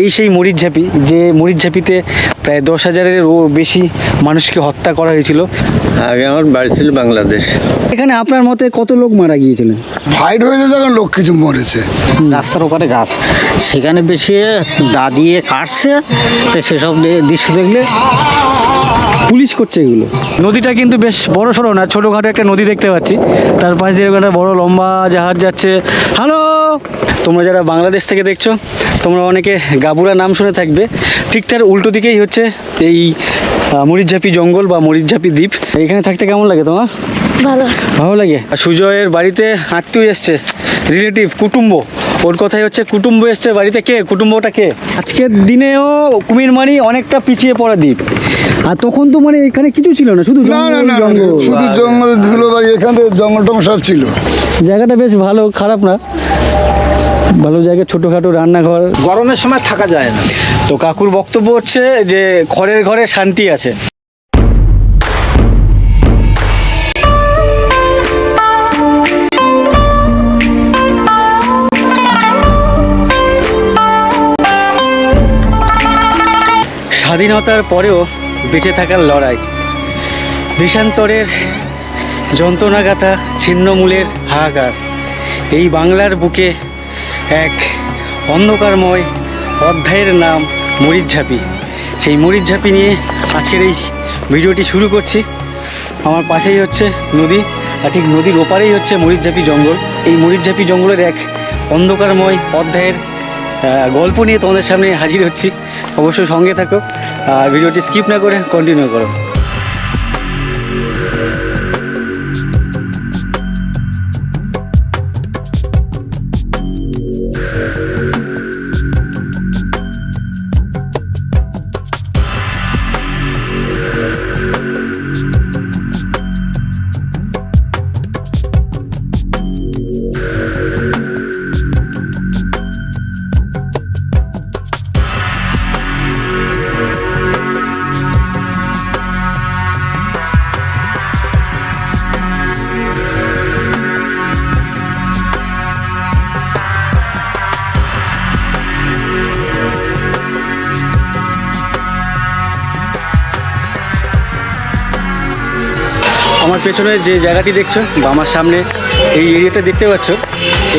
এই সেই মরিচঝাপি, যে মরিচঝাপিতে প্রায় 10,000-এরও বেশি মানুষকে হত্যা করা হয়েছিল। আগে আমার বাড়ি ছিল বাংলাদেশ। এখানে আপনার মতে কত লোক মারা গিয়েছিলেন? ফাইট হয়েছে যখন লোক কিছু মরেছে। রাস্তার ওপারে গাছ, সেখানে বেশি দা দিয়ে কাটছে, তো সেসব দৃশ্য দেখলে পুলিশ করছে এগুলো। নদীটা কিন্তু বেশ বড় সড়ো না, ছোটোখাটো একটা নদী দেখতে পাচ্ছি। তার পাশে এরকম একটা বড় লম্বা জাহাজ যাচ্ছে। হ্যালো, তোমরা যারা বাংলাদেশ থেকে দেখছো, তোমরা অনেকে গাবুরা নাম শুনে থাকবে। ঠিক তার উল্টো দিকেই হচ্ছে এই মরিচঝাপি জঙ্গল বা মরিচঝাপি দ্বীপ। এখানে থাকতে কেমন লাগে তোমার? ভালো লাগে। সুজয়ের বাড়িতে আত্মীয় এসছে, রিলেটিভ, কুটুম্ব। ওর কথাই হচ্ছে কুটুম্ব এসছে বাড়িতে। কে কুটুম্বটা? কে? আজকের দিনেও কুমিরমারি অনেকটা পিছিয়ে পড়া দ্বীপ। আর তখন তো মানে এখানে কিছু ছিল না, শুধু না না না, জঙ্গল। শুধু জঙ্গলের ধুলো বাড়ি, এখানে জঙ্গল টঙ্গল সব ছিল। জায়গাটা বেশ ভালো, খারাপ না, ভালো জায়গা, ছোটোখাটো রান্নাঘর। গরমের সময় থাকা যায় না। তো কাকুর বক্তব্য হচ্ছে যে খড়ের ঘরে শান্তি আছে। স্বাধীনতার পরেও বেঁচে থাকার লড়াই, দেশান্তরের যন্ত্রণাগাথা, ছিন্নমূলের হাহাকার। এই বাংলার বুকে এক অন্ধকারময় অধ্যায়ের নাম মরিচঝাপি। সেই মরিচঝাপি নিয়ে আজকের এই ভিডিওটি শুরু করছি। আমার পাশেই হচ্ছে নদী, আর ঠিক নদীর ওপারেই হচ্ছে মরিচঝাপি জঙ্গল। এই মরিচঝাপি জঙ্গলের এক অন্ধকারময় অধ্যায়ের গল্প নিয়ে তোমাদের সামনে হাজির হচ্ছি। অবশ্যই সঙ্গে থাকো, আর ভিডিওটি স্কিপ না করে কন্টিনিউ করো। আমার পেছনে যে জায়গাটি দেখছো বা আমার সামনে এই এরিয়াটা দেখতে পাচ্ছ,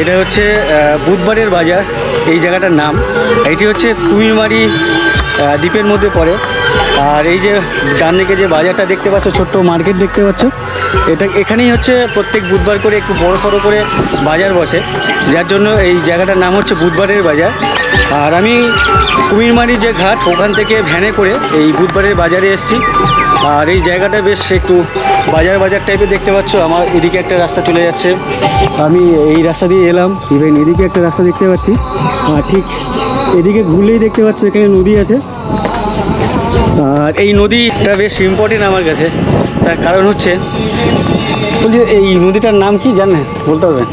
এটা হচ্ছে বুধবারের বাজার, এই জায়গাটার নাম। এটি হচ্ছে কুমিরমারি দ্বীপের মধ্যে পড়ে। আর এই যে ডান দিকে যে বাজারটা দেখতে পাচ্ছ, ছোট্ট মার্কেট দেখতে পাচ্ছ, এখানেই হচ্ছে প্রত্যেক বুধবার করে একটু বড় সড়ো করে বাজার বসে, যার জন্য এই জায়গাটার নাম হচ্ছে বুধবারের বাজার। আর আমি কুমিরমারি যে ঘাট, ওখান থেকে ভ্যানে করে এই বুধবারের বাজারে এসেছি। আর এই জায়গাটা বেশ একটু বাজার বাজার টাইপের দেখতে পাচ্ছ। আমার এদিকে একটা রাস্তা চলে যাচ্ছে, আমি এই রাস্তা দিয়ে এলাম। ইভেন এদিকে একটা রাস্তা দেখতে পাচ্ছি, আর ঠিক এদিকে ঘুরলেই দেখতে পাচ্ছ এখানে নদী আছে। আর এই নদীটা বেশ ইম্পর্টেন্ট আমার কাছে, তার কারণ হচ্ছে বলছি এই নদীটার নাম কি জানেন, বলতে পারবেন?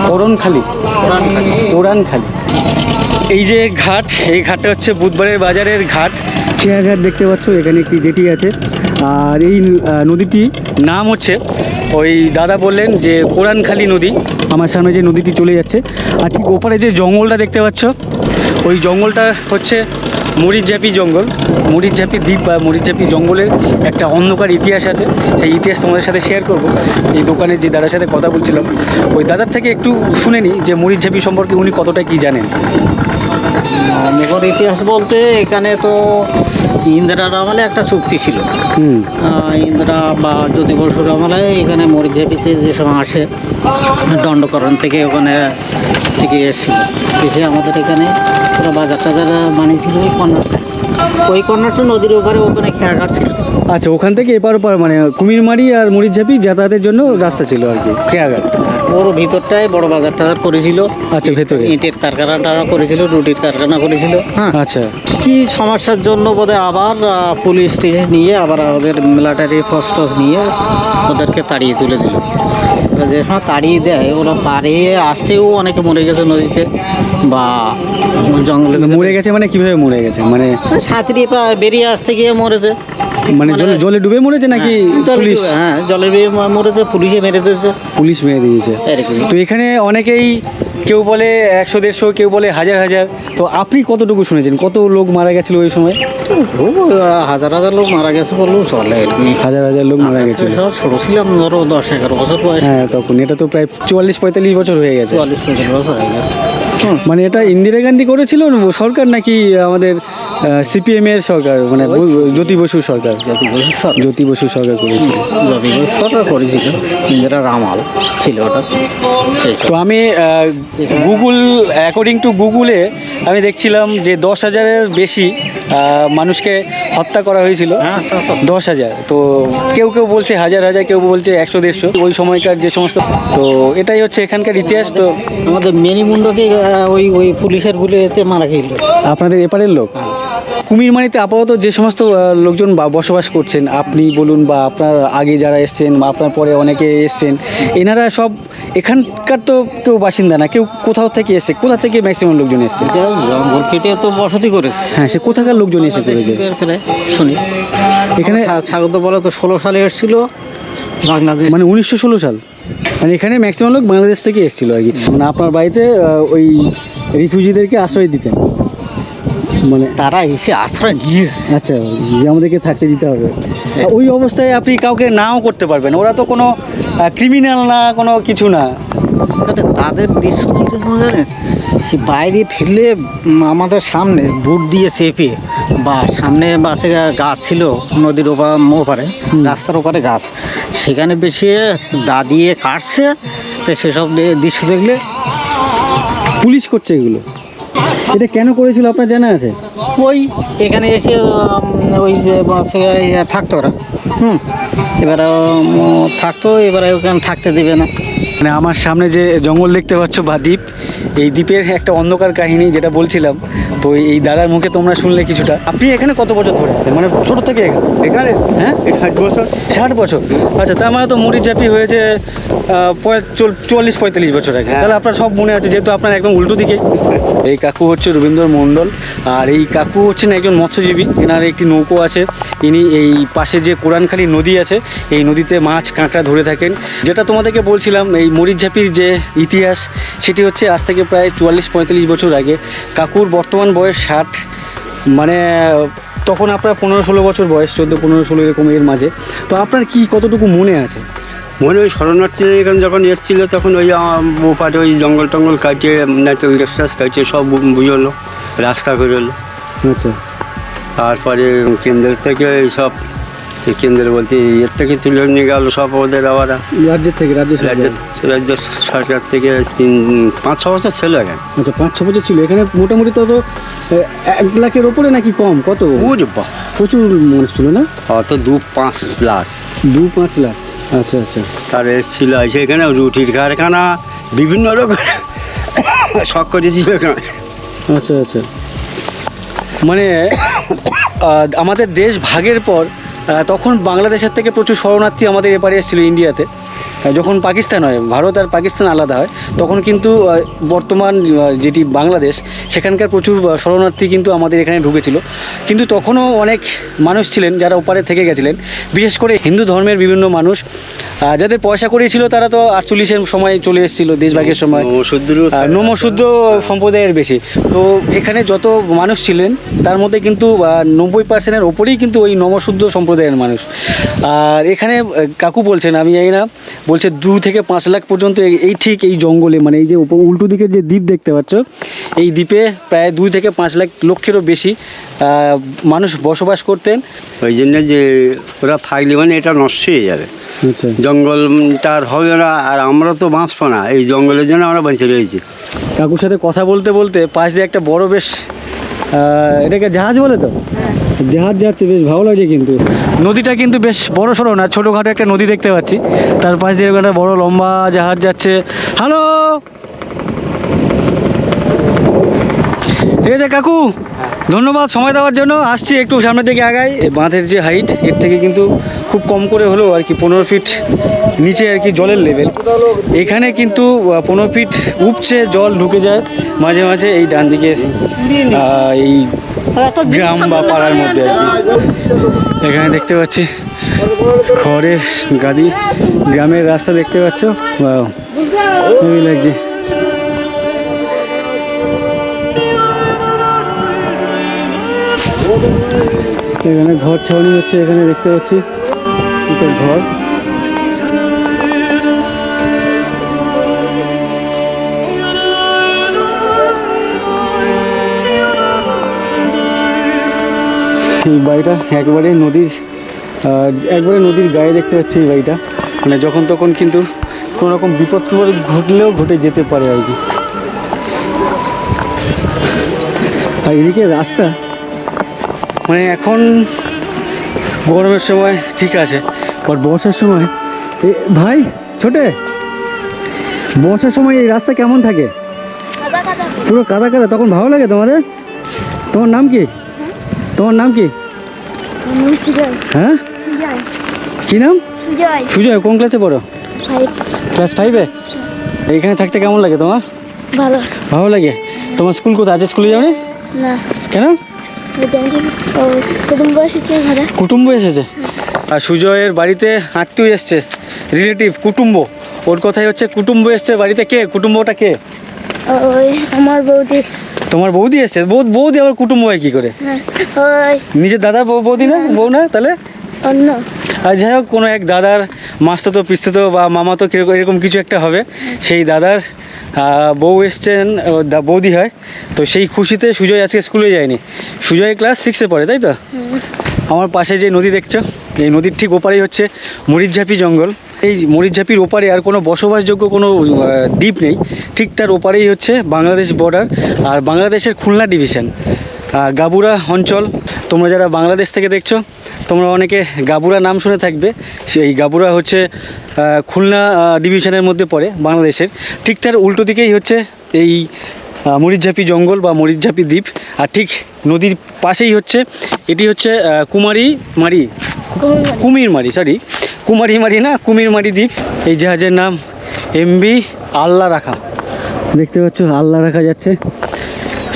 কোরানখালি। এই যে ঘাট, এই ঘাটটা হচ্ছে বুধবারের বাজারের ঘাট। খেয়া ঘাট দেখতে পাচ্ছ, এখানে একটি জেটি আছে। আর এই নদীটি নাম হচ্ছে, ওই দাদা বললেন যে কোরানখালি নদী। আমার সামনে যে নদীটি চলে যাচ্ছে, আর ঠিক ওপারে যে জঙ্গলটা দেখতে পাচ্ছ, ওই জঙ্গলটা হচ্ছে মরিচঝাপি জঙ্গল। মরিচঝাপি দ্বীপ বা মরিচঝাপি জঙ্গলের একটা অন্ধকার ইতিহাস আছে। সেই ইতিহাস তোমাদের সাথে শেয়ার করব। এই দোকানে যে দাদার সাথে কথা বলছিলাম, ওই দাদার থেকে একটু শুনে নিই যে মরিচঝাপি সম্পর্কে উনি কতটা কি জানেন। মুঘল ইতিহাস বলতে এখানে তো ইন্দিরার আমলে একটা চুক্তি ছিল। ইন্দিরা বা জ্যোতি বসুর আমলে এখানে মরিচঝাপিতে যে সময় আসে দণ্ডকরণ থেকে, ওখানে থেকে এসেছিল, এসে আমাদের এখানে পুরো বাজার টাজার বানিয়েছিল ওই কর্নারটা। ওই কর্নারটা নদীর ওপারে, ওখানে খেয়াঘাট ছিল। আচ্ছা, ওখান থেকে এপার ওপার মানে কুমিরমারি আর মরিচঝাপি যাতায়াতের জন্য রাস্তা ছিল আর কি, খেয়াঘাট। ওর ভিতরটায় বড় বাজার টাজার করেছিল। আচ্ছা, ভেতরে ইটের কারখানা করেছিল, রুটির কারখানা করেছিল। হ্যাঁ, আচ্ছা। কি সমস্যার জন্য বোধহয় আবার পুলিশ টিলিশ নিয়ে, আবার ওদের মিলিটারি ফোর্স নিয়ে ওদেরকে তাড়িয়ে তুলে দিল। যে সময় তাড়িয়ে দেয়, ওরা তাড়িয়ে আসতেও অনেকে মরে গেছে নদীতে বা জঙ্গলে। মরে গেছে মানে কিভাবে মরে গেছে? মানে সাঁতরিয়ে বেরিয়ে আসতে গিয়ে মরেছে। মানে জলে ডুবে মরেছে নাকি পুলিশ? জলে ডুবে মরেছে, পুলিশে মেরে দিয়েছে। পুলিশ মেরে দিয়েছে। এরকমই। তো এখানে অনেকেই কেউ বলে 100-150, কেউ বলে হাজার হাজার। তো আপনি কতটুকু শুনেছেন, কত লোক মারা গেছিল ওই সময়? ও, হাজার হাজার লোক মারা গেছে বললেও চলে আর কি। হাজার হাজার লোক মারা গেছিল। সব ছোট ছিলাম, ধরো 10-11 বছর বয়স। হ্যাঁ, তখন এটা তো প্রায় 44-45 বছর হয়ে গেছে। 44-45 বছর হয়ে গেছে। মানে এটা ইন্দিরা গান্ধী করেছিল সরকার নাকি আমাদের সিপিএম এর সরকার, মানে জ্যোতি বসুর সরকার? জ্যোতি বসু সরকার করেছিল। জ্যোতি বসু সরকার করেছিল, ইন্দিরা রামাল ছিল ওটা। তো আমি গুগল, অ্যাকর্ডিং টু গুগলে আমি দেখছিলাম যে 10,000-এর বেশি মানুষকে হত্যা করা হয়েছিল। হ্যাঁ, তা তো 10,000। তো কেউ কেউ বলছে হাজার হাজার, কেউ বলছে 100-150, ওই সময়কার যে সমস্ত। তো এটাই হচ্ছে এখানকার ইতিহাস। তো আমাদের মেনিমুন্ডকে ওই ওই পুলিশের গুলিতে মারা গেল। আপনাদের এপারের লোক কুমিরমারিতে আপাতত যে সমস্ত লোকজন বসবাস করছেন, আপনি বলুন বা আপনার আগে যারা এসছেন বা আপনার পরে অনেকে এসছেন, এনারা সব এখানকার তো কেউ বাসিন্দা না, কেউ কোথাও থেকে এসছে? কোথা থেকে ম্যাক্সিমাম লোকজন এসছে? জঙ্গল কেটে তো বসতি করেছে। হ্যাঁ, সে কোথাকার লোকজন এসে করেছে শুনি এখানে? স্বাগত বলে তো 16 সালে এসেছিল বাংলাদেশ, মানে 1916 সাল। মানে এখানে ম্যাক্সিমাম লোক বাংলাদেশ থেকে এসেছিল আর কি। মানে আপনার বাড়িতে ওই রিফিউজিদেরকে আশ্রয় দিতেন, মানে তারা এসে আশ্রয় নিয়েছে। আচ্ছা, যে আমাদেরকে থাকতে দিতে হবে। ওই অবস্থায় আপনি কাউকে নাও করতে পারবেন, ওরা তো কোনো ক্রিমিনাল না, কোনো কিছু না। তাদের দৃশ্য কীরকম জানেন, সে বাইরে ফেললে আমাদের সামনে বুট দিয়ে চেপে, বা সামনে বাসে গাছ ছিল নদীর ওপারে, রাস্তার ওপারে গাছ, সেখানে বেশি দা দিয়ে কাটছে। তো সেসব দৃশ্য দেখলে পুলিশ করছে এগুলো। এটা কেন করেছিল আপনার জানা আছে? ওই এখানে এসে ওই যে বাসে থাকতো ওরা, এবারে থাকতো, এবারে ওখানে থাকতে দেবে না। মানে আমার সামনে যে জঙ্গল দেখতে পাচ্ছ বা দ্বীপ, এই দ্বীপের একটা অন্ধকার কাহিনী যেটা বলছিলাম। তো এই দাদার মুখে তোমরা শুনলে কিছুটা। আপনি এখানে কত বছর ধরে আছেন, মানে ছোট থেকে এখানে? হ্যাঁ, 60 বছর। 60 বছর, আচ্ছা। তার মানে তো মরিচাপি হয়েছে 44-45 বছর আগে। তাহলে আপনার সব মনে আছে, যেহেতু আপনার একদম উল্টো দিকে। এই কাকু হচ্ছে রবীন্দ্র মণ্ডল, আর এই কাকু হচ্ছেন একজন মৎস্যজীবী। এনার একটি নৌকো আছে। ইনি এই পাশে যে কোরানখালী নদী আছে, এই নদীতে মাছ কাঁকড়া ধরে থাকেন। যেটা তোমাদেরকে বলছিলাম, এই মরিচঝাপির যে ইতিহাস, সেটি হচ্ছে আজ থেকে প্রায় 44-45 বছর আগে। কাকুর বর্তমান বয়স 60, মানে তখন আপনার 15-16 বছর বয়স, 14-15-16 এরকম এর মাঝে। তো আপনার কি কতটুকু মনে আছে? মনে ওই শরণার্থী এখানে যখন এসেছিল, তখন ওই ওপারে ওই জঙ্গল টঙ্গল কাটিয়ে, ন্যাচারাল গ্যাস কাটিয়ে সব বুঝলো, রাস্তা করে হলো। আচ্ছা। তারপরে কেন্দ্র থেকে এইসব, কেন্দ্র বলতে এর থেকে তুলে নিয়ে গেল সব ওদের আবার রাজ্যের থেকে? রাজ্য সরকার থেকে 5-6 বছর ছিল এখানে। আচ্ছা, 5-6 বছর ছিল এখানে। মোটামুটি তো 1 লাখের ওপরে নাকি কম? কত? প্রচুর মানুষ ছিল না? অত 2-5 লাখ। 2-5 লাখ। আচ্ছা আচ্ছা। তার এসেছিল এখানে রুটির কারখানা, বিভিন্ন রকম শখ করেছিল এখানে। আচ্ছা আচ্ছা। মানে আমাদের দেশ ভাগের পর তখন বাংলাদেশের থেকে প্রচুর শরণার্থী আমাদের এপারে এসেছিল ইন্ডিয়াতে। যখন পাকিস্তান হয়, ভারত আর পাকিস্তান আলাদা হয়, তখন কিন্তু বর্তমান যেটি বাংলাদেশ, সেখানকার প্রচুর শরণার্থী কিন্তু আমাদের এখানে ঢুকেছিল। কিন্তু তখনও অনেক মানুষ ছিলেন যারা ওপারে থেকে গেছিলেন, বিশেষ করে হিন্দু ধর্মের বিভিন্ন মানুষ যাদের পয়সা করিয়েছিল। তারা তো 48-এর সময় চলে এসেছিল, দেশভাগের সময়। নমশূদ্র সম্প্রদায়ের বেশি। তো এখানে যত মানুষ ছিলেন, তার মধ্যে কিন্তু 90%-এর ওপরেই কিন্তু ওই নমশূদ্র সম্প্রদায়ের মানুষ। আর এখানে কাকু বলছেন, আমি জানি না, বলছে 2 থেকে 5 লাখ পর্যন্ত এই ঠিক এই জঙ্গলে, মানে এই যে উল্টো দিকের যে দ্বীপ দেখতে পাচ্ছ, এই দ্বীপে প্রায় 2 থেকে 5 লক্ষেরও বেশি মানুষ বসবাস করতেন। ওই জন্য যে ওরা থাকলে মানে এটা নষ্ট হয়ে যাবে, আচ্ছা, জঙ্গলটা আর হবে না। আর আমরা তো বাঁচবো না, এই জঙ্গলের জন্য আমরা বেঁচে রয়েছি। কাকুর সাথে কথা বলতে বলতে পাশ দিয়ে একটা বড় বেশ, এটাকে জাহাজ বলে তো? জাহাজ যাচ্ছে, বেশ ভালো লাগছে। কিন্তু নদীটা কিন্তু বেশ বড় সড়ো না, ছোটোখাটো একটা নদী দেখতে পাচ্ছি। তার পাশ দিয়ে একটা বড় লম্বা জাহাজ যাচ্ছে। হ্যালো, ঠিক আছে কাকু, ধন্যবাদ সময় দেওয়ার জন্য। আসছি একটু সামনের দিকে আগাই। বাঁধের যে হাইট, এর থেকে কিন্তু খুব কম করে হলেও আর কি 15 ফিট নিচে আর কি জলের লেভেল। এখানে কিন্তু 15 ফিট উপচে জল ঢুকে যায় মাঝে মাঝে এই ডান দিকে এই গ্রাম বা পাড়ার মধ্যে আর কি। এখানে দেখতে পাচ্ছি খড়ের গাদি, গ্রামের রাস্তা দেখতে পাচ্ছ, হেভি লাগছে। এখানে ঘর ছাউনি হচ্ছে, এখানে দেখতে পাচ্ছি এটা ঘর। এই বাড়িটা একবারে নদীর গায়ে দেখতে পাচ্ছি এই বাড়িটা, মানে যখন তখন কিন্তু কোনো রকম বিপদ ঘটলেও ঘটে যেতে পারে আর কি। আর এদিকে রাস্তা মানে এখন গরমের সময় ঠিক আছে, বাট বর্ষার সময় ভাই ছোটে, বর্ষার সময় এই রাস্তা কেমন থাকে? পুরো কাদা কাদা, তখন ভালো লাগে তোমাদের? তোমার নাম কি? তোমার নাম কি? হ্যাঁ কি নাম? সুজয়। কোন ক্লাসে পড়ো? ক্লাস 5-এ। এইখানে থাকতে কেমন লাগে তোমার? ভালো। ভালো লাগে। তোমার স্কুল কোথায়? আজ স্কুলে যাওনি না। কেন? কুটুম্ব এসেছে। আর সুজয়ের বাড়িতে আত্মীয় এসছে, রিলেটিভ, কুটুম্ব। ওর কথাই হচ্ছে কুটুম্ব এসছে বাড়িতে। কে কুটুম্বটা? কে? ওই আমার বৌদি। তোমার বৌদি এসছে? বৌদি আবার কুটুম্ব হয় কি করে? ওই নিজের দাদা বৌদি না? বউ না তাহলে অন্য। আর যাই হোক, কোনো এক দাদার মাস্তুতো পিস্তুতো বা মামাতো এরকম কিছু একটা হবে, সেই দাদার বউ এসছেন, বৌদি হয়। তো সেই খুশিতে সুজয় আজকে স্কুলে যায়নি। সুজয় ক্লাস 6-এ পড়ে, তাই তো? আমার পাশে যে নদী দেখছো, এই নদীর ঠিক ওপারেই হচ্ছে মরিচঝাপি জঙ্গল। এই মরিচঝাপির ওপারে আর কোনো বসবাসযোগ্য কোনো দ্বীপ নেই। ঠিক তার ওপারেই হচ্ছে বাংলাদেশ বর্ডার আর বাংলাদেশের খুলনা ডিভিশন, গাবুরা অঞ্চল। তোমরা যারা বাংলাদেশ থেকে দেখছো, তোমরা অনেকে গাবুরা নাম শুনে থাকবে। সেই গাবুরা হচ্ছে খুলনা ডিভিশনের মধ্যে পড়ে বাংলাদেশের। ঠিক তার উল্টো দিকেই হচ্ছে এই মরিচঝাপি জঙ্গল বা মরিচঝাপি দ্বীপ। আর ঠিক নদীর পাশেই হচ্ছে এটি হচ্ছে কুমিরমারি দ্বীপ। এই জাহাজের নাম MV আল্লাহ রাখা। দেখতে পাচ্ছ আল্লাহ রাখা যাচ্ছে,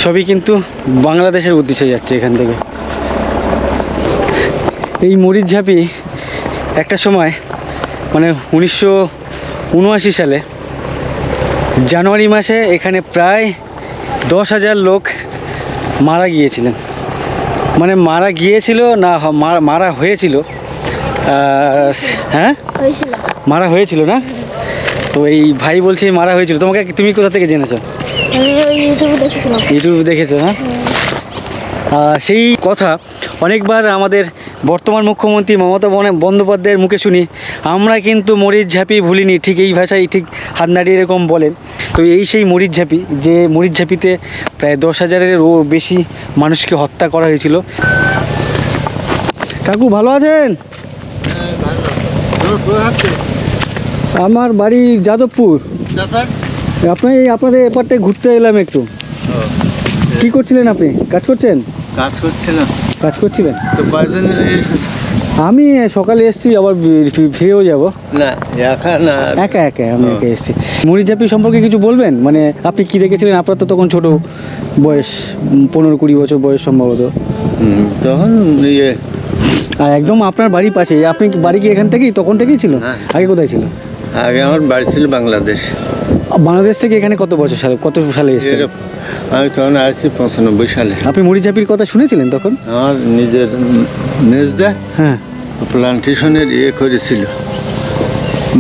সবই কিন্তু বাংলাদেশের উদ্দেশ্যে যাচ্ছে এখান থেকে। এই মরিচঝাপি একটা সময় মানে 1979 সালে জানুয়ারি মাসে এখানে প্রায় 10,000 লোক মারা গিয়েছিলেন। মানে মারা গিয়েছিল না মারা হয়েছিল? হ্যাঁ মারা হয়েছিল না? তো এই ভাই বলছে মারা হয়েছিল। তুমি কোথা থেকে জেনেছো? ইউটিউবে দেখেছো? হ্যাঁ। সেই কথা অনেকবার আমাদের বর্তমান মুখ্যমন্ত্রী মমতা বন্দ্যোপাধ্যায়ের মুখে শুনি। আমরা কিন্তু মরিচঝাপি ভুলিনি, ঠিক এই ভাষায় ঠিক হাত নাড়িয়ে এরকম বলেন। তো এই সেই মরিচঝাপি, যে মরিচঝাপিতে প্রায় 10,000-এরও বেশি মানুষকে হত্যা করা হয়েছিল। কাকু ভালো আছেন? আমার বাড়ি যাদবপুর। আপনাদের এপারটায় ঘুরতে এলাম একটু। কি করছিলেন আপনি? কাজ করছেন? কাজ করছিলেন? আমি সকালে এসেছি, আবার ফিরেও যাব। না একা আমি একা এসেছি। মরিচঝাপি সম্পর্কে কিছু বলবেন? মানে আপনি কি দেখেছিলেন? আপনার তো তখন ছোট বয়স, 15-20 বছর বয়স সম্ভবত। তখন আর একদম আপনার বাড়ির পাশে। আপনি বাড়ি কি এখান থেকেই, তখন থেকেই ছিল? আগে কোথায় ছিল? আগে আমার বাড়ি ছিল বাংলাদেশ। বাংলাদেশ থেকে এখানে কত সালে এসেছেন? আমি তখন আসছি 95 সালে। আপনি মরিচঝাপির কথা শুনেছিলেন তখন? আমার নিজের মেজদা হ্যাঁ প্লান্টেশনের করেছিল,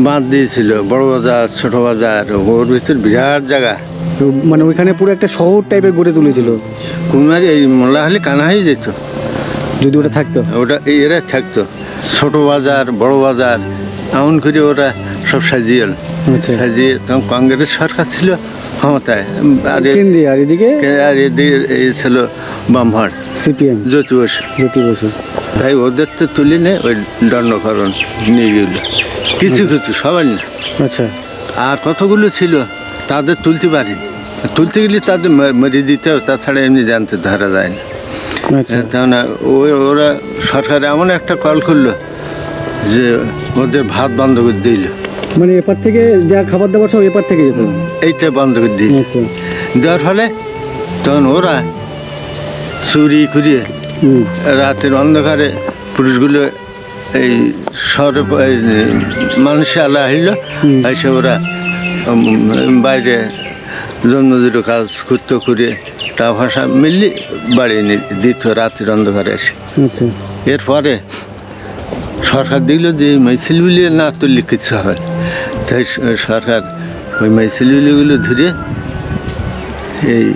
বাঁধ দিয়েছিল, বড় বাজার ছোট বাজার, ওর ভিতর বিরাট জায়গা। মানে ওইখানে পুরো একটা শহর টাইপের গড়ে তুলেছিল। কুমারী এই মোল্লা হলে কানা হয়ে যেত যদি ওটা থাকতো। এরা থাকতো ছোট বাজার বড় বাজার এমন করে ওরা সব সাজিয়ে তখন কংগ্রেস সরকার ছিল ক্ষমতায়। আর এদিকে ছিল বামহার CPM জ্যোতি বসু। তাই ওদের তো তুলে নেই, ওই দণ্ডকরণ নিয়ে গেল কিছু সবাই না। আচ্ছা। আর কতগুলো ছিল তাদের তুলতে পারিনি, তুলতে গেলে তাদের মেরে দিতে, তাছাড়া এমনি জানতে ধরা যায় না। কেননা ওরা সরকার এমন একটা কল করলো যে ওদের ভাত বন্ধ করে দিল। মানে এপার থেকে যা খাবার দাবার সব এপার থেকে যেত, এইটা বন্ধ করে দিল। দেওয়ার ফলে তখন ওরা চুরি করিয়ে রাতের অন্ধকারে পুরুষগুলো এই শহরে মানুষে আলা হইল, এসে ওরা বাইরে জন্মদির কাজ করতে করে ভাষা মিললি বাড়ি দিত রাত্রির অন্ধকারে এসে। আচ্ছা এরপরে সরকার দেখলো যে এই মাইসিলগুলি না তুললে কিছু হবে না। তাই সরকার ওই মাইসিলগুলিগুলো ধরে এই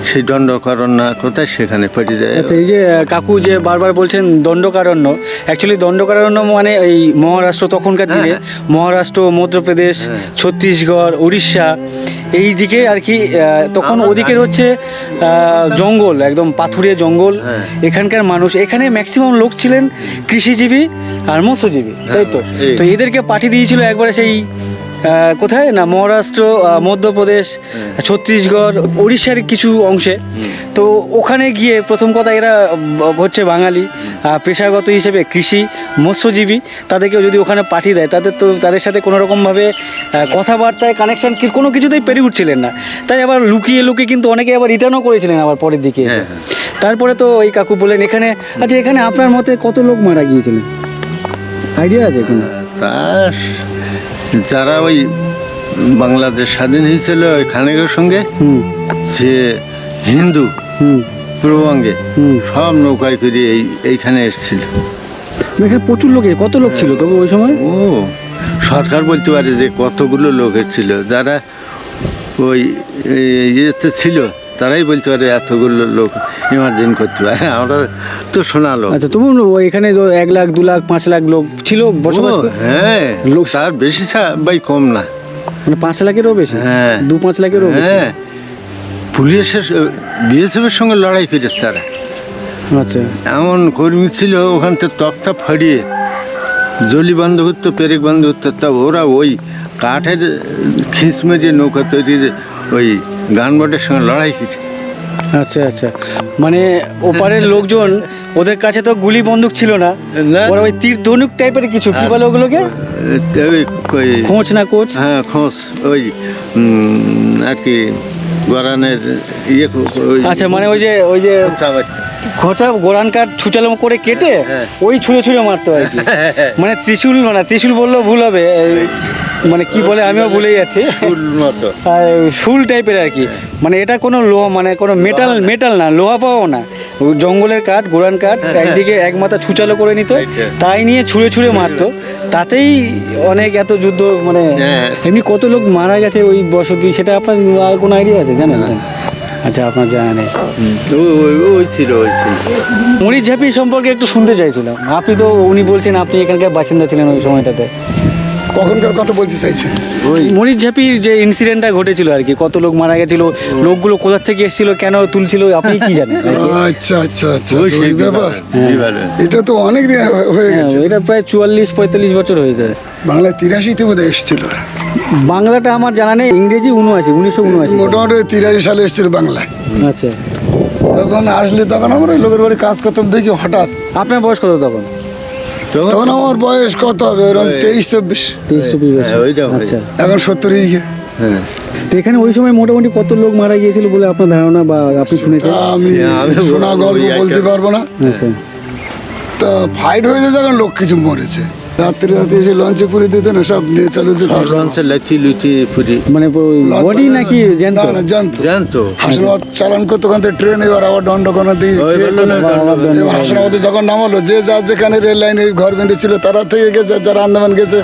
সেই দণ্ডকারণ্য কোথায় সেখানে পাঠিয়ে দেয়। আচ্ছা, এই যে কাকু যে বারবার বলছেন দণ্ডকারণ্য, অ্যাকচুয়ালি দণ্ডকারণ্য মানে এই মহারাষ্ট্র তখনকার দিকে, মহারাষ্ট্র, মধ্যপ্রদেশ, ছত্তিশগড়, উড়িষ্যা এই দিকে আর কি। তখন ওদিকের হচ্ছে জঙ্গল, একদম পাথুরে জঙ্গল। এখানকার মানুষ, এখানে ম্যাক্সিমাম লোক ছিলেন কৃষিজীবী আর মৎস্যজীবী, তাই তো? তো এদেরকে পাঠিয়ে দিয়েছিল একবারে সেই কোথায় না মহারাষ্ট্র, মধ্যপ্রদেশ, ছত্তিশগড়, উড়িষ্যার কিছু অংশে। তো ওখানে গিয়ে প্রথম কথা এরা হচ্ছে বাঙালি, পেশাগত হিসেবে কৃষি, মৎস্যজীবী, তাদেরকেও যদি ওখানে পাঠিয়ে দেয় তাদের সাথে কোনো রকমভাবে কথাবার্তায় কানেকশন কোনো কিছুতেই পেরে উঠছিলেন না। তাই আবার লুকিয়ে লুকিয়ে কিন্তু অনেকে আবার রিটার্নও করেছিলেন আবার পরের দিকে এসে। তারপরে তো ওই কাকু বললেন এখানে, আচ্ছা এখানে আপনার মতে কত লোক মারা গিয়েছিলেন, আইডিয়া আছে এখানে? তার যারা ওই বাংলাদেশ স্বাধীন হয়েছিল ওই খানেকের সঙ্গে, সে হিন্দু পূর্ববঙ্গে সব নৌকায় করে এইখানে এসেছিল। এখানে প্রচুর লোক, কত লোক ছিল তবু ওই সময়? ও সরকার বলতে পারে যে কতগুলো লোক ছিল, যারা ওই ইয়েতে ছিল তারাই বলতে পারে এতগুলো লোক ইমার্জেন্সি করতে পারে, আমরা তো শোনালো। আচ্ছা, তবু এখানে 1 লাখ 2 লাখ 5 লাখ লোক ছিল বসবাস করে? হ্যাঁ, লোক তার বেশি ভাই কম না, মানে 5 লাখেরও বেশি? হ্যাঁ, 2-5 লাখেরও বেশি। হ্যাঁ, পুলিশের বিএসএফের সঙ্গে লড়াই করেছে তারা। আচ্ছা, এমন কর্মী ছিল ওখান থেকে তক্তা ফাড়িয়ে জলি বন্ধ করতো, পেরেক বন্ধ করতো, তা ওরা ওই কাঠের খিঁচ মেরে নৌকা তৈরির ওই গানবোটের সঙ্গে লড়াই করেছে। আচ্ছা আচ্ছা, মানে ওপারের লোকজন, ওদের কাছে তো গুলি বন্দুক ছিল না, না। ওরা ওই তীর ধনুক টাইপের কিছু, কি বলে ওগুলোকে? ওই খোঁচ না কোচ? হ্যাঁ, খোঁজ, ওই আর কি গরানের ইয়ে আচ্ছা, মানে ওই যে খোঁচা গোরান কাঠ ছুচালো করে কেটে ওই ছুঁড়ে ছুঁড়ে মারতো আর কি। মানে ত্রিশূল বললেও ভুল হবে, মানে কি বলে আমিও ভুলে যাচ্ছি, শুল টাইপের আর কি। মানে এটা কোনো লোহা, মানে কোনো মেটাল না, লোহা পাওয়া না, জঙ্গলের কাঠ, গোরান কাঠ, একদিকে এক মাথা ছুচালো করে নিত, তাই নিয়ে ছুঁড়ে ছুঁড়ে মারতো। তাতেই অনেক এত যুদ্ধ, মানে এমনি কত লোক মারা গেছে ওই বসতি, সেটা আপনার আর কোনো আইডিয়া আছে, জানেন? আচ্ছা, আপনার জানা নেই? ওই ছিল মরিচ ঝাঁপি সম্পর্কে একটু শুনতে চাইছিলাম। আপনি তো, উনি বলছেন আপনি এখানকার বাসিন্দা ছিলেন ওই সময়টাতে। কখনকার কথা বলতে চাইছেন? মরিচ ঝাঁপির যে ইনসিডেন্টটা ঘটেছিল আর কি, কত লোক মারা গেছিল, লোকগুলো কোথা থেকে এসেছিল, কেন তুলছিল, আপনি কি জানেন? আচ্ছা আচ্ছা আচ্ছা, ওই ব্যাপার। এটা তো অনেক দিন হয়ে গেছে, এটা প্রায় 44-45 বছর হয়ে যায়। বাংলায় 83-তে বোধ হয় এসেছিল। বাংলাটা আমার জানা নেই, ইংরেজি 1979। মোটামুটি 83 সালে এসেছিল বাংলায়। আচ্ছা, তখন আসলে তখন আমরা ওই লোকের বাড়ি কাজ করতাম, দেখি হঠাৎ। আপনার বয়স কত তখন? তখন আমার বয়স কত হবে, 23-24। 23-24। আচ্ছা, এখন 70 দিকে। তো এখানে ওই সময় মোটামুটি কত লোক মারা গিয়েছিল বলে আপনার ধারণা বা আপনি শুনেছেন? আমি শোনা গল্প বলতে পারবো না। আচ্ছা, তা ফাইট হয়েছে যখন লোক কিছু মরেছে। রাত্রে এসে লঞ্চে পুরি দিত না, সব নিয়ে চালু যেত। লঞ্চে লুচি পুরি, মানে বডি নাকি জানতো? না, জানতো। হাসনাবাদ চালান করতো, ওখান থেকে ট্রেন, এবার আবার দণ্ডকোনা দিয়ে এবার হাসনাবাদে যখন নামালো, যে যার যেখানে রেল লাইনে ঘর বেঁধেছিল তারা থেকে গেছে, যারা আন্দামান গেছে,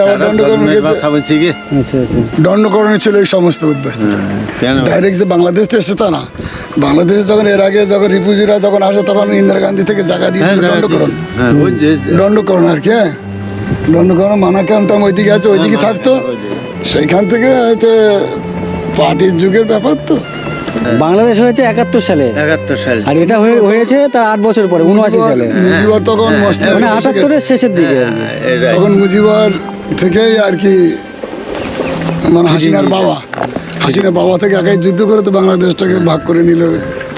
আবার দণ্ডকরণ গেছে। আচ্ছা আচ্ছা, দণ্ডকরণে ছিল এই সমস্ত উদ্বাস্ত। ডাইরেক্ট যে বাংলাদেশ থেকে এসে তা না, বাংলাদেশে যখন এর আগে যখন রিফিউজিরা যখন আসে, তখন ইন্দিরা গান্ধী থেকে জায়গা দিয়েছিল দণ্ডকরণ আর কি। হ্যাঁ, দণ্ডকরণ মানা ক্যাম্পটা ওইদিকে আছে, ওইদিকে থাকতো। সেইখান থেকে হয়তো পার্টির যুগের ব্যাপার তো। বাংলাদেশ হয়েছে 71 সালে, আর এটা হয়েছে তার 8 বছর পরে, 79 সালে। মুজিবর তখন মানে 78-এর শেষের দিকে। তখন মুজিবর থেকেই আর কি, মানে হাসিনার বাবা থেকে একাই যুদ্ধ করে তো বাংলাদেশটাকে ভাগ করে নিল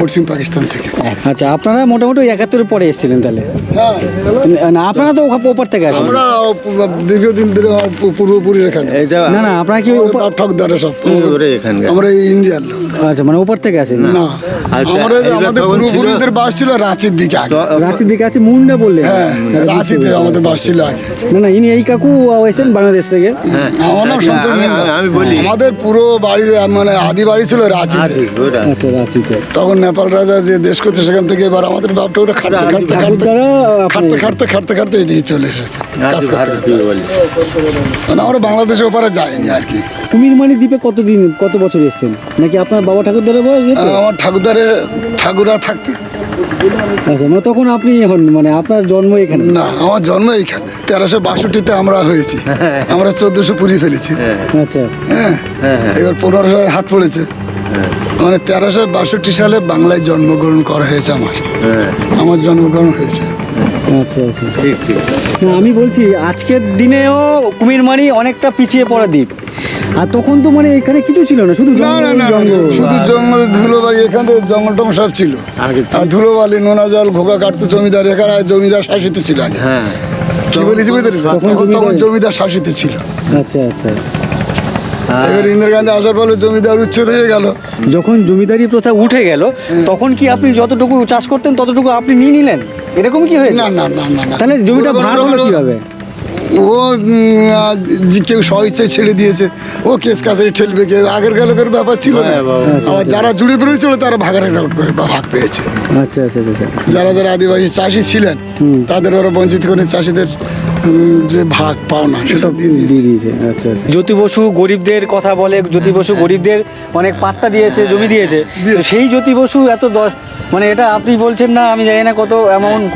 পশ্চিম পাকিস্তান থেকে। আচ্ছা, আপনারা মোটামুটি 71-এর পরে এসেছিলেন তাহলে? হ্যাঁ, না, আপনারা তো ওপার থেকে আসেন। আমরা দীর্ঘদিন ধরে পূর্বপুরী এখানে। এইটা না না, আপনারা কি আমাদের বাপ ঠাকুরদারা সব ওরে এখানকার। আমরা এই ইন্ডিয়ার লোক। আচ্ছা, মানে ওপার থেকে আসেন? না, আচ্ছা, আমাদের এরা তখন ছিল- পূর্বপুরীদের বাস ছিল রাঁচির দিকে আগে। রাঁচির দিকে আছে, মুন্ডা বললেন? হ্যাঁ, রাঁচিতে আমাদের বাস ছিল আগে। না না, ইনি এই কাকু এসেছেন বাংলাদেশ থেকে? হ্যাঁ, আমার নাম সন্তোষ মুন্ডা। আমি বলি আমাদের পুরো বাড়ি মানে আদি বাড়ি ছিল রাঁচিতে। আদি, ওরা। আচ্ছা, রাঁচিতে। তখন নেপাল রাজা যে দেশ করছে সেখান থেকে এবার আমাদের বাপটা ওটা খাটতে খাটতে খাটতে ঠাকুরদারা খাটতে খাটতে খাটতে খাটতে এদিকে চলে এসেছে কাজ আদি করতে ভারতীয় করতে। বলি। মানে আমরা বাংলাদেশে ওপারে যাইনি আর কি। কুমিরমারি দ্বীপে কত বছর এসেছেন? নাকি আপনার বাবা ঠাকুরদারা বয়স যেত? আমার ঠাকুরা থাকতে আচ্ছা, মানে তখন আপনি এখন মানে আপনার জন্ম এখানে? না, আমার জন্ম এইখানে 1362-তে আমরা হয়েছি। আমরা 1400 পুরি ফেলেছি। আচ্ছা, হ্যাঁ, এবার 1500 হাত পড়েছে। মানে 1362 সালে বাংলায় জন্মগ্রহণ করা হয়েছে আমার জন্মগ্রহণ হয়েছে। আচ্ছা আচ্ছা। ঠিক ঠিক। না, আমি বলছি আজকের দিনেও কুমিরমারি অনেকটা পিছিয়ে পড়া দ্বীপ। আর তখন তো মানে এখানে কিছু ছিল না, শুধু না না না, জঙ্গল। শুধু জঙ্গল ধুলোবালি, এখানে জঙ্গল টঙ্গল সব ছিল। আগে আর ধুলোবালি, নোনা জল, ঘোকা কাটতো জমিদার। এখানে জমিদার শাসিত ছিল আগে। হ্যাঁ, কি বলেছি বুঝতে পেরেছো? তখন জমিদার শাসিত ছিল। আচ্ছা আচ্ছা। এবার ইন্দিরা গান্ধী আসার ফলে জমিদার উচ্ছেদ হয়ে গেল। যখন জমিদারি প্রথা উঠে গেল তখন কি আপনি যতটুকু চাষ করতেন ততটুকু আপনি নিয়ে নিলেন? এরকম কি হয়েছে? না না না না না, তাহলে জমিটা ভাগ হলো কিভাবে? ও যে কেউ স্বইচ্ছায় ছেড়ে দিয়েছে, ও কেস কাছারি ঠেলবে, কেউ আগের লোকের ব্যাপার ছিল না। আবার যারা জুড়ে পড়েছিল তারা ভাগারে আউট করে বা ভাগ পেয়েছে। আচ্ছা আচ্ছা আচ্ছা। যারা যারা আদিবাসী চাষি ছিলেন তাদের ওরা বঞ্চিত করে চাষিদের যে ভাগ পাওনা সেটা দিয়ে দিয়েছে। দিয়ে দিয়েছে। আচ্ছা আচ্ছা। জ্যোতি বসু গরিবদের কথা বলে, জ্যোতি বসু গরিবদের অনেক পাট্টা দিয়েছে, জমি দিয়েছে। তো সেই জ্যোতি বসু এত মানে এটা আপনি বলছেন না, আমি জানি না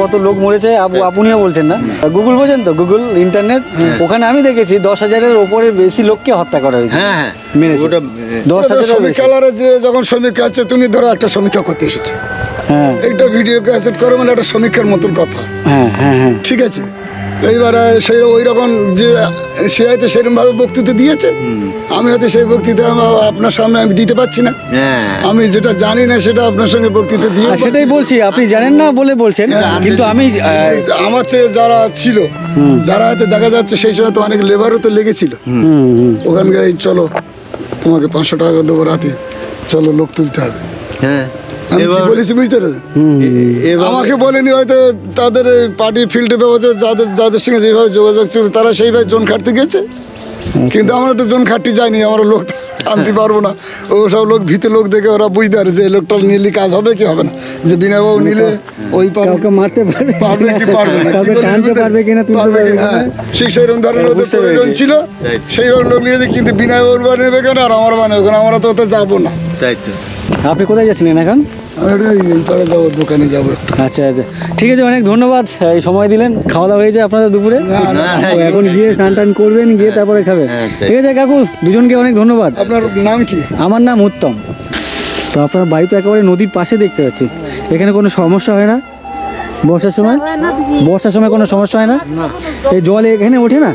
কত লোক মরেছে, আপনিও বলছেন না। গুগল বোঝেন তো, গুগল ইন্টারনেট, ওখানে আমি দেখেছি 10,000-এর ওপরে বেশি লোককে হত্যা করা হয়েছে। হ্যাঁ হ্যাঁ, মেরেছে ওটা 10,000-এর বেশি। সমীক্ষালারে যে যখন সমীক্ষা আছে, তুমি ধরো একটা সমীক্ষা করতে এসেছো, হ্যাঁ একটা ভিডিও ক্যাসেট করো, মানে একটা সমীক্ষার মতন কথা, হ্যাঁ হ্যাঁ হ্যাঁ। ঠিক আছে? এইবারে সেই ওই রকম যে সে হয়তো সেরকমভাবে বক্তৃতা দিয়েছে, আমি হয়তো সেই বক্তৃতা আপনার সামনে আমি দিতে পারছি না। হ্যাঁ, আমি যেটা জানি না সেটা আপনার সঙ্গে বক্তৃতা দিয়ে আর সেটাই বলছি, আপনি জানেন না বলে বলছেন, কিন্তু আমি আমার চেয়ে যারা ছিল, যারা হয়তো দেখা যাচ্ছে সেই সময় তো অনেক লেবারও তো লেগেছিল ওখানকে, এই চলো তোমাকে 500 টাকা দেবো রাতে, চলো লোক তুলতে হবে। হ্যাঁ। আমি কি এবার বলেছি বুঝতে পেরেছো? এবার আমাকে বলেনি, হয়তো তাদের পার্টি ফিল্ডে ব্যবস্থা যাদের সঙ্গে যেভাবে যোগাযোগ ছিল তারা সেইভাবে জোন খাটতে গেছে, কিন্তু আমরা তো জোন খাটতে যাইনি। আমরা লোক টানতে পারবো না। ও সব লোক ভীতে লোক দেখে ওরা বুঝতে পারে যে এই লোকটা নিলে কাজ হবে কি হবে না, যে বিনাবাবু নিলে ওই কাউকে মারতে পারবে কি পারবে না, কাউকে টানতে পারবে কিনা তুলতে পারবে পারবে কি, কিনা। হ্যাঁ, ঠিক সেইরকম ধরনের ওদের বুঝতে প্রয়োজন পেরেছি। ছিল, সেই রকম লোক নিয়েছে। কিন্তু বিনাবাবুর বানাবে কেন আর আমার বানাবে কেন? আমরা তো ওতে যাবো না। তাই তো। আপনি কোথায় যাচ্ছিলেন এখন? আমি এই পাড়ে যাবো, দোকানে যাবো একটু। আচ্ছা আচ্ছা, ঠিক আছে, অনেক ধন্যবাদ এই সময় দিলেন। খাওয়া দাওয়া হয়েছে আপনাদের দুপুরে? না, না, ও, এখন গিয়ে স্নান টান করবেন, গিয়ে তারপরে খাবেন। হ্যাঁ, তাই। ঠিক আছে কাকু, দুজনকে অনেক ধন্যবাদ। আপনার নাম কি? আমার নাম উত্তম। তো আপনার বাড়ি তো একেবারে নদীর পাশে দেখতে পাচ্ছি, এখানে কোনো সমস্যা হয় না বর্ষার সময়? বর্ষার সময় কোনো সমস্যা হয় না? এই জল এখানে ওঠে না?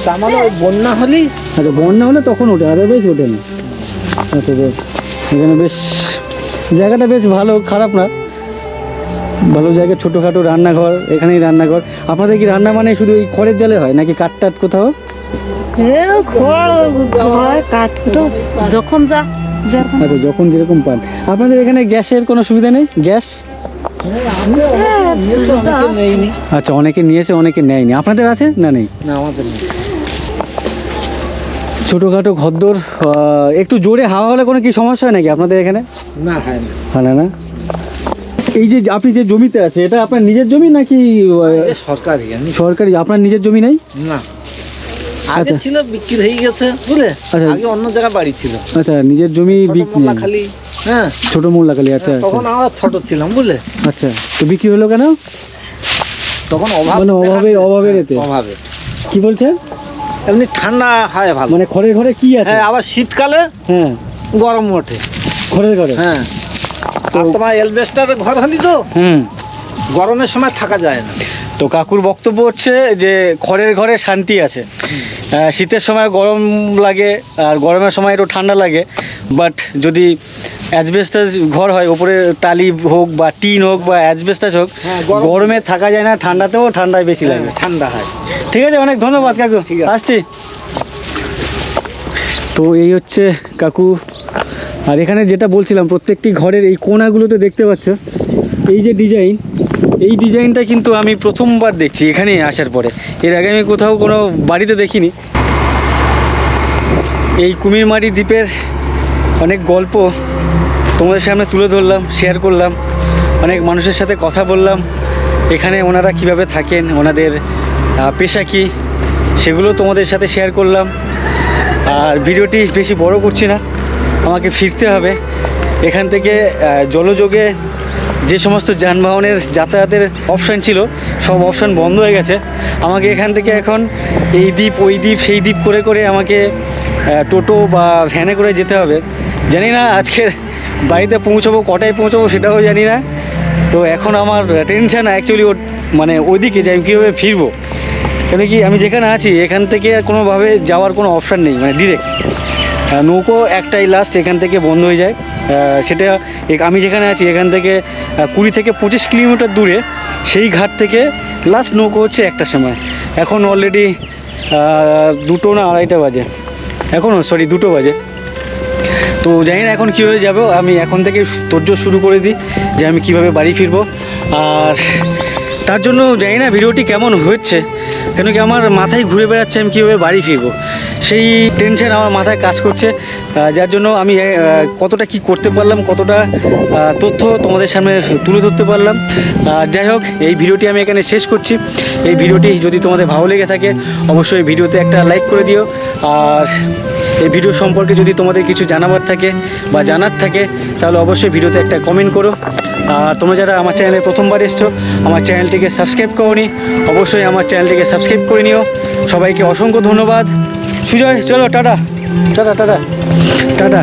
তার মানে বন্যা হলেই আচ্ছা, বন্যা হলে তখন ওঠে, আদারওয়াইজ ওঠে না। আচ্ছা বেশ, এখানে বেশ জায়গাটা বেশ ভালো, খারাপ না, ভালো জায়গা, ছোটোখাটো রান্নাঘর, এখানেই রান্নাঘর। আপনাদের কি রান্না মানে শুধু এই খড়ের জালে হয় নাকি কাঠ টাট কোথাও? খড় হয়, কাঠটো যখন যেরকম। আচ্ছা, যখন যেরকম পান। আপনাদের এখানে গ্যাসের কোনো সুবিধা নেই? গ্যাস নেইনি। আচ্ছা, অনেকে নিয়েছে অনেকে নেয়নি। আপনাদের আছে না নেই? না, আমাদের নেই। ছোটোখাটো ঘরদোর, একটু জোরে হাওয়া হলে কোনো কি সমস্যা হয় নাকি আপনাদের এখানে? না, হয় না। হয় না? এই যে আপনি যে জমিতে আছে, এটা আপনার নিজের জমি নাকি সরকারি সরকারি? আপনার নিজের জমি নেই? না, আগে আচ্ছা। ছিল, বিক্রি হয়ে গেছে বুঝলে। আচ্ছা। আগে অন্য জায়গায় বাড়ি ছিল, আচ্ছা, নিজের জমি বিক্রি? খালি। হ্যাঁ, ছোট মোল্লাখালী। আচ্ছা আচ্ছা তখন আমরা ছোট ছিলাম বুঝলে। আচ্ছা, তো বিক্রি হলো কেন? তখন অভাব, মানে অভাবের এতে? অভাবে। কি বলছেন? এমনি ঠান্ডা হয় ভালো, মানে খড়ের ঘরে কি আছে? হ্যাঁ, আবার শীতকালে হ্যাঁ, গরম ওঠে। খড়ের ঘরে। হ্যাঁ, আর তোমার এলবেস্টারের ঘর হলি তো হুম। গরমের সময় থাকা যায় না। তো কাকুর বক্তব্য হচ্ছে যে খড়ের ঘরে শান্তি আছে, শীতের সময় গরম লাগে আর গরমের সময় একটু ঠান্ডা লাগে, বাট যদি অ্যাজবেস্টাস ঘর হয়, ওপরে টালি হোক বা টিন হোক বা অ্যাজবেস্টাস হোক, গরমে থাকা যায় না, ঠান্ডাতেও ঠান্ডায় বেশি লাগে। ঠান্ডা হয়। ঠিক আছে, অনেক ধন্যবাদ কাকু, আসছি। তো এই হচ্ছে কাকু। আর এখানে যেটা বলছিলাম, প্রত্যেকটি ঘরের এই কোণাগুলোতে দেখতে পাচ্ছ এই যে ডিজাইন, এই ডিজাইনটা কিন্তু আমি প্রথমবার দেখছি এখানে আসার পরে। এর আগে আমি কোথাও কোনো বাড়িতে দেখিনি। এই কুমিরমারি দ্বীপের অনেক গল্প তোমাদের সামনে তুলে ধরলাম, শেয়ার করলাম, অনেক মানুষের সাথে কথা বললাম, এখানে ওনারা কিভাবে থাকেন, ওনাদের পেশা কী, সেগুলো তোমাদের সাথে শেয়ার করলাম। আর ভিডিওটি বেশি বড় করছি না, আমাকে ফিরতে হবে। এখান থেকে জলযোগে যে সমস্ত যানবাহনের যাতায়াতের অপশান ছিল, সব অপশান বন্ধ হয়ে গেছে। আমাকে এখান থেকে এখন এই দ্বীপ ওই দ্বীপ সেই দ্বীপ করে করে আমাকে টোটো বা ভ্যানে করে যেতে হবে। জানি না আজকে বাড়িতে পৌঁছাবো, কটায় পৌঁছাবো সেটাও জানি না। তো এখন আমার টেনশান অ্যাকচুয়ালি মানে ওইদিকে যে আমি কীভাবে ফিরবো, কেন কি আমি যেখানে আছি এখান থেকে আর কোনোভাবে যাওয়ার কোনো অপশান নেই, মানে ডিরেক্ট নৌকো একটাই লাস্ট এখান থেকে বন্ধ হয়ে যায়। সেটা আমি যেখানে আছি এখান থেকে 20 থেকে 25 কিলোমিটার দূরে, সেই ঘাট থেকে লাস্ট নৌকো হচ্ছে একটার সময়। এখন অলরেডি 2টো না 2:30 বাজে, এখনও 2টো বাজে। তো জানি না এখন কীভাবে যাবো, আমি এখন থেকে তোড়জোড় শুরু করে দিই যে আমি কিভাবে বাড়ি ফিরবো। আর তার জন্য জানি না ভিডিওটি কেমন হচ্ছে, কেন কি আমার মাথায় ঘুরে বেড়াচ্ছে আমি কীভাবে বাড়ি ফিরবো, সেই টেনশন আমার মাথায় কাজ করছে। যার জন্য আমি কতটা কি করতে পারলাম, কতটা তথ্য তোমাদের সামনে তুলে ধরতে পারলাম। আর যাই হোক, এই ভিডিওটি আমি এখানে শেষ করছি। এই ভিডিওটি যদি তোমাদের ভালো লেগে থাকে অবশ্যই ভিডিওতে একটা লাইক করে দিও। আর এই ভিডিও সম্পর্কে যদি তোমাদের কিছু জানাবার থাকে বা জানার থাকে তাহলে অবশ্যই ভিডিওতে একটা কমেন্ট করো। আর তোমরা যারা আমার চ্যানেলে প্রথমবার এসছো, আমার চ্যানেলটিকে সাবস্ক্রাইব করোনি, অবশ্যই আমার চ্যানেলটিকে সাবস্ক্রাইব করে নিও। সবাইকে অসংখ্য ধন্যবাদ। সুজয়, চলো টাটা টাটা টাটা টাটা।